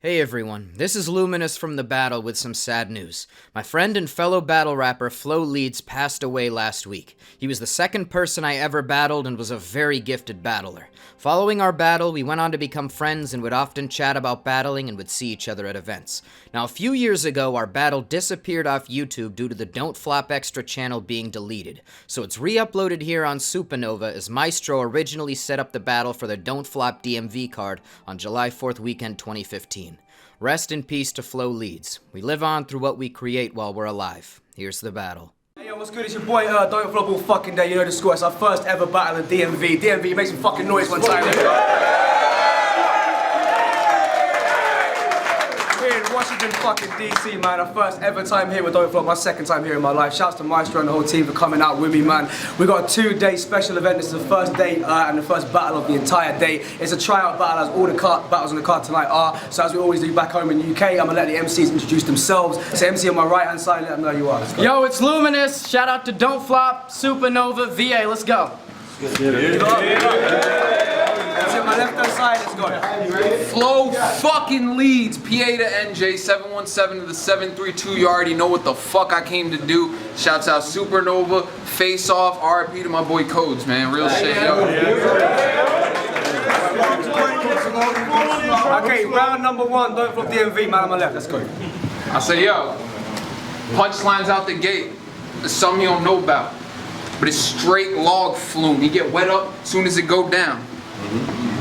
Hey everyone, this is Luminous from The Battle with some sad news. My friend and fellow battle rapper Flo Leeds passed away last week. He was the second person I ever battled and was a very gifted battler. Following our battle, we went on to become friends and would often chat about battling and would see each other at events. Now, a few years ago, our battle disappeared off YouTube due to the Don't Flop Extra channel being deleted. So it's re-uploaded here on SupaNova as Maestro originally set up the battle for the Don't Flop DMV card on July 4th weekend 2015. Rest in peace to Flo Leeds. We live on through what we create while we're alive. Here's the battle. Hey yo, what's good? It's your boy, Don't Flop all fucking day. You know the score. It's our first ever battle in DMV. DMV, make some fucking noise one time. Here in Washington fucking DC, man. Our first ever time here with Don't Flop. My second time here in my life. Shouts to Maestro and the whole team for coming out with me, man. We got a 2-day special event. This is the first day and the first battle of the entire day. It's a tryout battle, as all the battles on the card tonight are. So as we always do back home in the UK, I'm gonna let the MCs introduce themselves. So MC on my right hand side, let them know who you are. Yo, it's Luminous. Shout out to Don't Flop, SupaNova, VA. Let's go. My left hand side, let's go. Flo fucking Leeds, PA to NJ, 717 to the 732. You already know what the fuck I came to do. Shouts out SupaNova, Face Off, RIP to my boy Codes, man. Real shit, yo. Okay, round number 1, Don't Flop DMV, man on my left, let's go. I say, yo, punchlines out the gate. There's something you don't know about. But it's straight log flume. You get wet up as soon as it go down.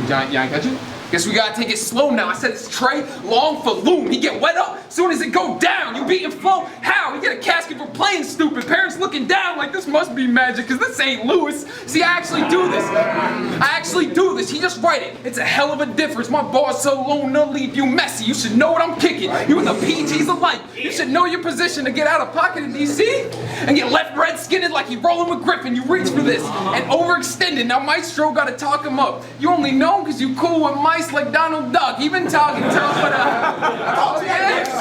You ain't catch it? Guess we gotta take it slow now. I said it's straight long for loom. He get wet up as soon as it go down. You beating Flo? How? He get a casket for playing stupid. Parents looking down like this must be magic, cause this ain't Lewis. See, I actually do this. He just write it. It's a hell of a difference. My bar's so long, they'll leave you messy. You should know what I'm kicking. You and the PGs alike. You should know your position to get out of pocket in DC and get left red-skinned like you rolling with Griffin. You reach for this and overextended. Now Maestro gotta talk him up. You only know him cause you cool with mice like Donald Duck. Even talking tough, but oh yeah, it's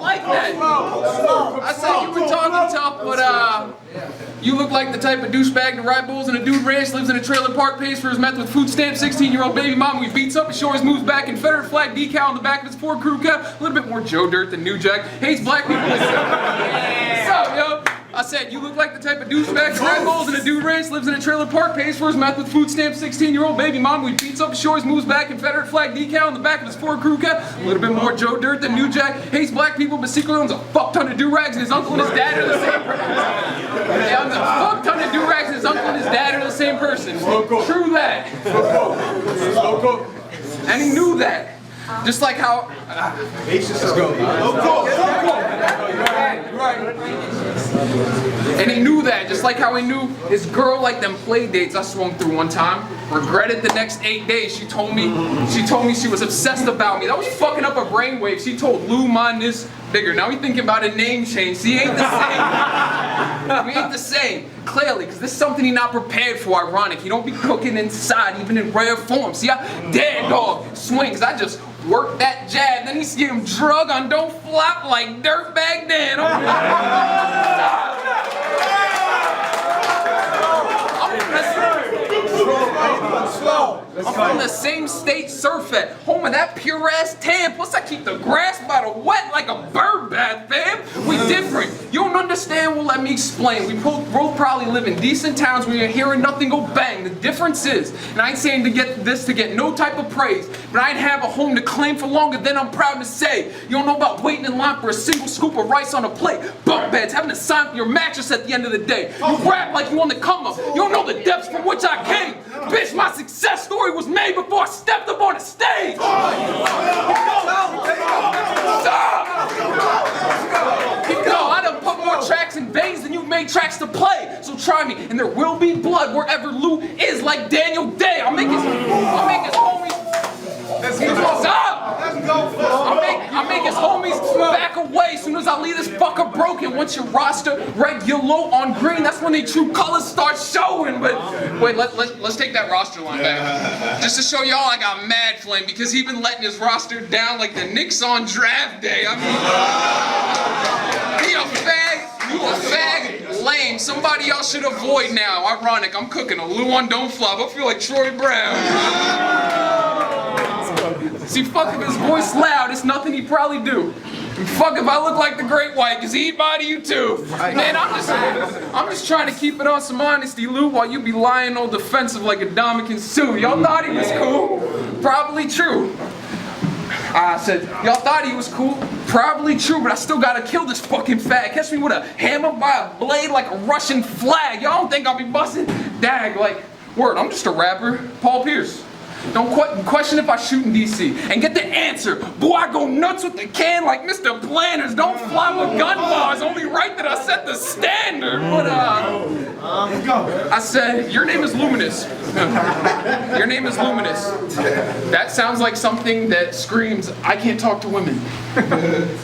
like that. I said you were talking tough, but you look like the type of douchebag to ride bulls in a dude ranch, lives in a trailer park, pays for his meth with food stamps, 16-year-old baby mama he beats up, and she always moves back, Confederate flag decal on the back of his Ford crew cab, a little bit more Joe Dirt than New Jack, hates black people. What's up, yo? I said, you look like the type of douchebag to ride bulls in a dude ranch, lives in a trailer park, pays for his meth with food stamps, 16-year-old baby mama he beats up, and she always moves back, Confederate flag decal on the back of his Ford crew cab, a little bit more Joe Dirt than New Jack, hates black people, but secretly owns a fuck ton of do-rags, and his uncle and his dad are the same person. He owns a fuck ton of do-rags, and his uncle and his dad are the same person. True that. And he knew that. Just like how... Let's go. And he knew that, just like how he knew his girl liked them play dates I swung through one time. Regretted the next 8 days. She told me she was obsessed about me. That was fucking up her brainwave. She told Lou mine is bigger. Now he thinking about a name change. See, he ain't the same. We ain't the same. Clearly, because this is something he not prepared for. Ironic. He don't be cooking inside, even in rare form. See, I dead dog swings. I just work that jab. Then he see him drug on Don't Flop like dirtbag Dan. I'm from the same state surf at, home of that pure ass tan. Plus I keep the grass bottle wet like a bird bath, fam. We different. You don't understand? Well, let me explain. We both probably live in decent towns where you're hearing nothing go bang. The difference is, and I ain't saying to get no type of praise, but I ain't have a home to claim for longer than I'm proud to say. You don't know about waiting in line for a single scoop of rice on a plate, bunk beds, having to sign for your mattress at the end of the day. You rap like you on the come up. You don't know the depths from which I came. Bitch, my success story was made before I stepped up on the stage. I done put more tracks in veins than you've made tracks to play. So try me, and there will be blood wherever Lou is, like Daniel Day. I'll make his homies. I'll make his homies back away as soon as I leave this fucker broken. Once your roster red, yellow on green, that's when they true colors start showing. But wait, let's take that roster line back. Just to show y'all I got mad flame because he been letting his roster down like the Knicks on draft day. I mean, he a fag, you a fag, lame. Somebody else should avoid now. Ironic, I'm cooking a Lou on Don't Flop. I feel like Troy Brown. See, fuck if his voice loud, it's nothing he'd probably do. And fuck if I look like the Great White, cause he'd body you too. Man, I'm just trying to keep it on some honesty, Lou, while you be lying all defensive like a Dominican Sue. Y'all thought he was cool? Probably true. I said, y'all thought he was cool? Probably true, but I still gotta kill this fucking fag. Catch me with a hammer by a blade like a Russian flag. Y'all don't think I'll be busting? Dag, like, word, I'm just a rapper. Paul Pierce. Don't question if I shoot in DC. And get the answer. Boy, I go nuts with the can like Mr. Planners. Don't fly with gun bars. Only right that I set the standard. But, I said, your name is Luminous. Your name is Luminous. That sounds like something that screams, I can't talk to women.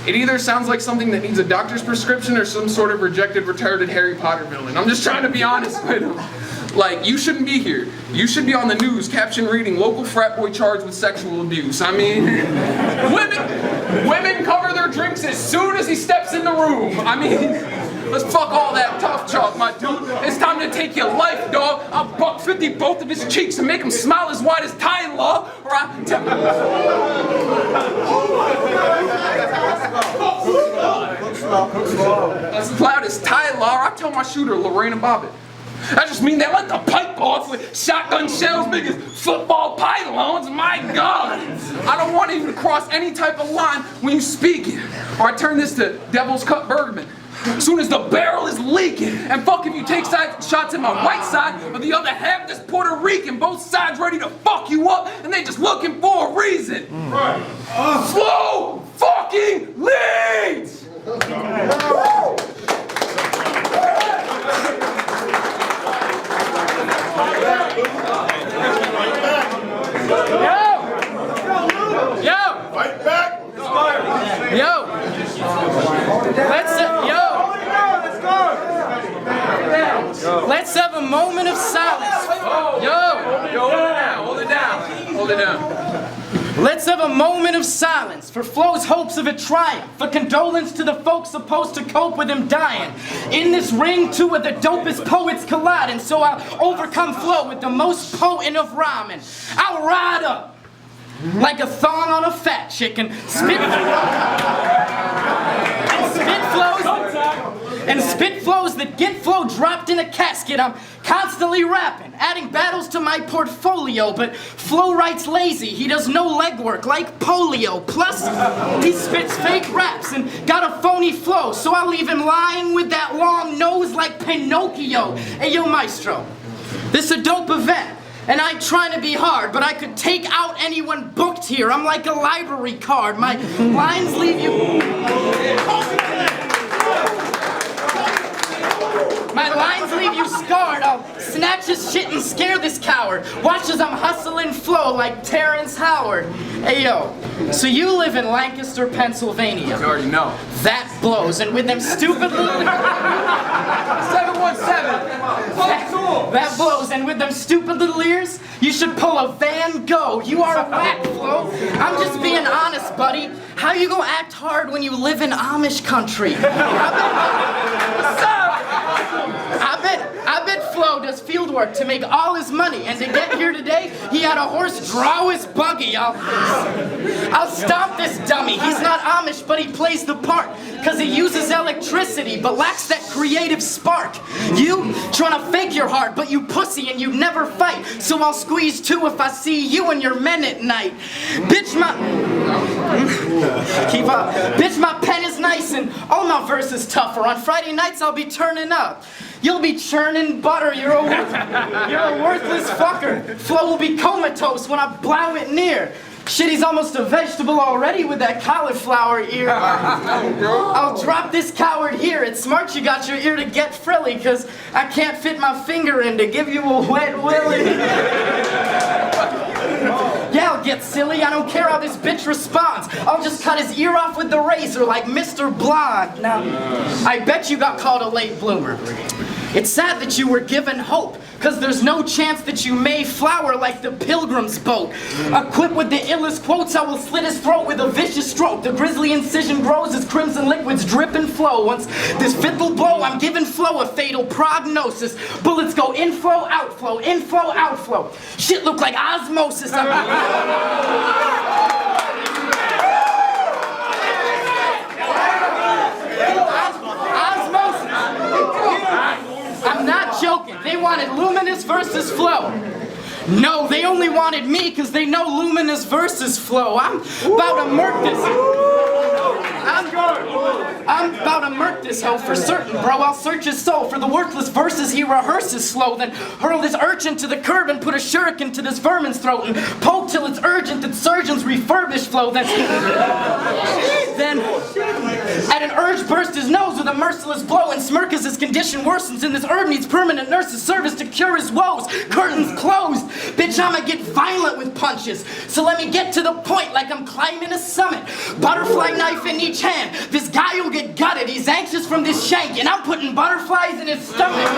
It either sounds like something that needs a doctor's prescription or some sort of rejected, retarded Harry Potter villain. I'm just trying to be honest with him. Like, you shouldn't be here. You should be on the news, caption reading, local frat boy charged with sexual abuse. I mean, women cover their drinks as soon as he steps in the room. I mean, let's fuck all that tough talk, my dude. It's time to take your life, dog. I'll buck 50 both of his cheeks and make him smile as wide as Thai law, or I tell as loud as Thai law, or I tell my shooter, Lorraine and Bobbitt. I just mean they let the pipe off with shotgun shells big as football pylons. My God! I don't want even to cross any type of line when you speak it. Or I turn this to Devil's Cut Bergman. As soon as the barrel is leaking, and fuck if you take shots at my right side, or the other half is Puerto Rican, both sides ready to fuck you up, and they just looking for a reason. Right. Flo fucking Leeds! Yo! Fight back! Yo! Let's have a moment of silence. Yo, hold it down. Let's have a moment of silence for Flo's hopes of a triumph, for condolence to the folks supposed to cope with him dying. In this ring, two of the dopest poets collide, and so I'll overcome Flo with the most potent of rhyming. I'll ride up like a thong on a fat chicken, spit flows that get Flo dropped in a casket. I'm constantly rapping, adding battles to my portfolio, but Flo writes lazy. He does no legwork like polio. Plus, he spits fake raps and got a phony flow, so I'll leave him lying with that long nose like Pinocchio. Hey, yo, Maestro, this a dope event. And I ain't trying to be hard, but I could take out anyone booked here. I'm like a library card. My lines leave you... My lines leave you scarred. I'll snatch his shit and scare this coward. Watch as I'm hustling Flo like Terrence Howard. Hey, yo, so you live in Lancaster, Pennsylvania. You already know. That blows, and with them stupid little... 717! That blows, and with them stupid little ears, you should pull a Van Gogh. You are a whack, Flo. I'm just being honest, buddy. How you gonna act hard when you live in Amish country? I bet Flo does field work to make all his money, and to get here today, he had a horse draw his buggy. I'll stop this dummy. He's not Amish, but he plays the part, cause he uses electricity, but lacks that creative spark. You trying to fake your heart, but you pussy and you never fight, so I'll squeeze two if I see you and your men at night. Bitch, keep up. Bitch, my pen is nice and all my verses tougher. On Friday nights, I'll be turning up. You'll be churning butter. You're a worthless fucker. Flo will be comatose when I blow it near. Shit, he's almost a vegetable already with that cauliflower ear. I'll drop this coward here. It's smart you got your ear to get frilly, cause I can't fit my finger in to give you a wet willy. Yeah, I'll get silly. I don't care how this bitch responds. I'll just cut his ear off with the razor like Mr. Blonde. Now, I bet you got called a late bloomer. It's sad that you were given hope, cause there's no chance that you may flower like the Pilgrim's boat. Equipped with the illest quotes, I will slit his throat with a vicious stroke. The grisly incision grows as crimson liquids drip and flow. Once this fifth will blow, I'm giving Flo a fatal prognosis. Bullets go inflow, outflow, inflow, outflow. Shit look like osmosis. No, they only wanted me because they know Luminous versus Flo. I'm about to murk this. I'm about to murk this hoe for certain, bro. I'll search his soul for the worthless verses he rehearses slow, then hurl this urchin to the curb and put a shuriken to this vermin's throat and poke till it's urgent that surgeons refurbish Flo, then at an urge burst his nose with a merciless blow and smirk as his condition worsens and this herb needs permanent nurse's service to cure his woes. Curtains closed. Bitch, I'ma get violent with punches. So let me get to the point like I'm climbing a summit. Butterfly knife in each hand. This guy will get gutted. He's anxious from this shank and I'm putting butterflies in his stomach.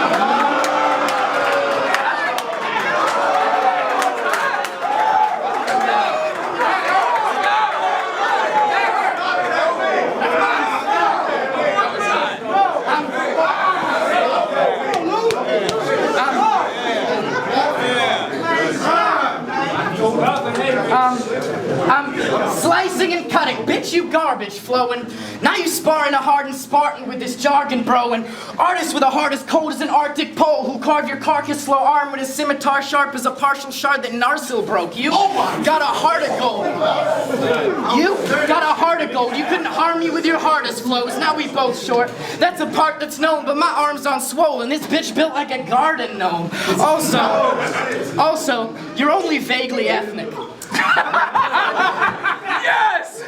I'm slicing and cutting, bitch, you garbage, Flo, and now you sparring a hardened Spartan with this jargon, bro, and artist with a heart as cold as an Arctic pole who'll carve your carcass slow arm with his scimitar sharp as a partial shard that Narsil broke. You got a heart of gold. You got a heart of gold. You couldn't harm me with your hardest flows. Now we both short. That's a part that's known, but my arms on swollen. This bitch built like a garden gnome. Also, you're only vaguely ethnic. Yes!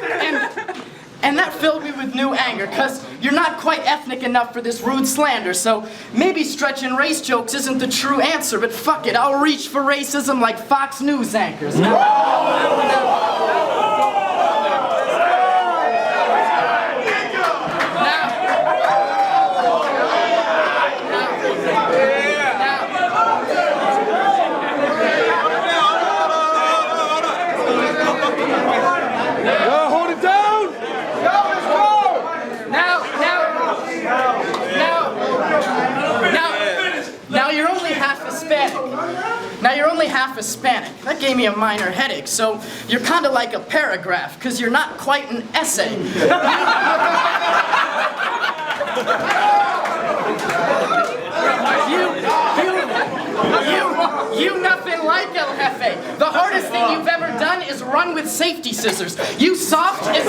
And that filled me with new anger, cause you're not quite ethnic enough for this rude slander, so maybe stretching race jokes isn't the true answer, but fuck it, I'll reach for racism like Fox News anchors. Now you're only half Hispanic. That gave me a minor headache, so you're kind of like a paragraph, because you're not quite an essay. You nothing like El Jefe. The hardest thing you've ever done is run with safety scissors. You soft as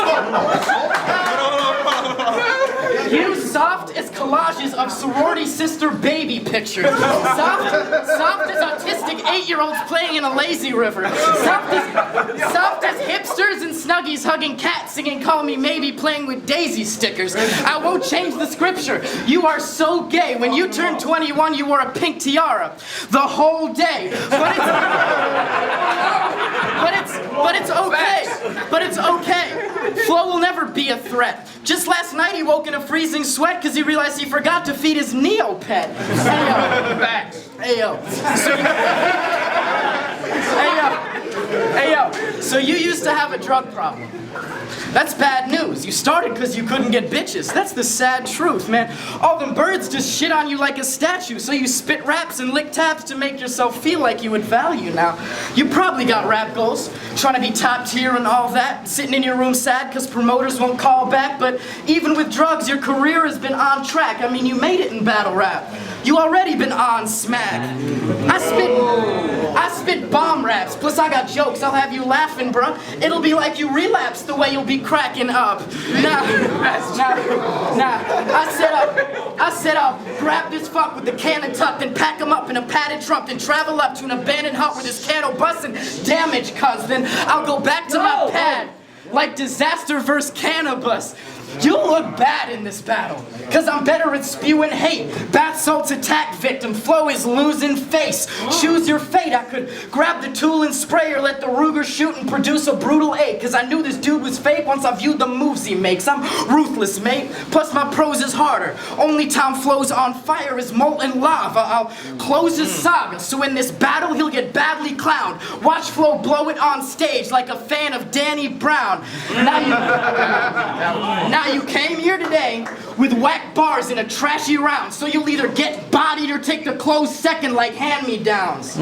collages of sorority sister baby pictures. Soft as autistic 8-year-olds playing in a lazy river. Soft as hipsters and snuggies hugging cats singing Call Me Maybe playing with daisy stickers. I won't change the scripture. You are so gay. When you turned 21, you wore a pink tiara the whole day. But it's okay. But it's okay. Flo will never be a threat. Just last night he woke in a freezing sweat because he realized he forgot to feed his Neopet. Hey yo. So you used to have a drug problem. That's bad news. You started because you couldn't get bitches. That's the sad truth, man. All them birds just shit on you like a statue, so you spit raps and lick tabs to make yourself feel like you would value now. You probably got rap goals, trying to be top tier and all that, sitting in your room sad because promoters won't call back, but even with drugs, your career has been on track. I mean, you made it in battle rap. You already been on smack. I spit bomb raps, plus I got jokes, I'll have you laughing, bruh. It'll be like you relapsed the way you'll be cracking up. I said I'll grab this fuck with the cannon tucked and pack him up in a padded trunk and travel up to an abandoned hut with his cano bus and damage cuz. Then I'll go back to my pad like disaster versus cannabis. You'll look bad in this battle, cause I'm better at spewing hate. Bath salts attack victim, Flo is losing face. Choose your fate, I could grab the tool and spray or let the Eurgh shoot and produce a brutal ache. Cause I knew this dude was fake once I viewed the moves he makes. I'm ruthless, mate, plus my prose is harder. Only time Flo's on fire is molten lava. I'll close his saga, so in this battle he'll get badly clowned. Watch Flo blow it on stage like a fan of Danny Brown. Now you came here today with whack bars in a trashy round, so you'll either get bodied or take the close second like hand-me-downs.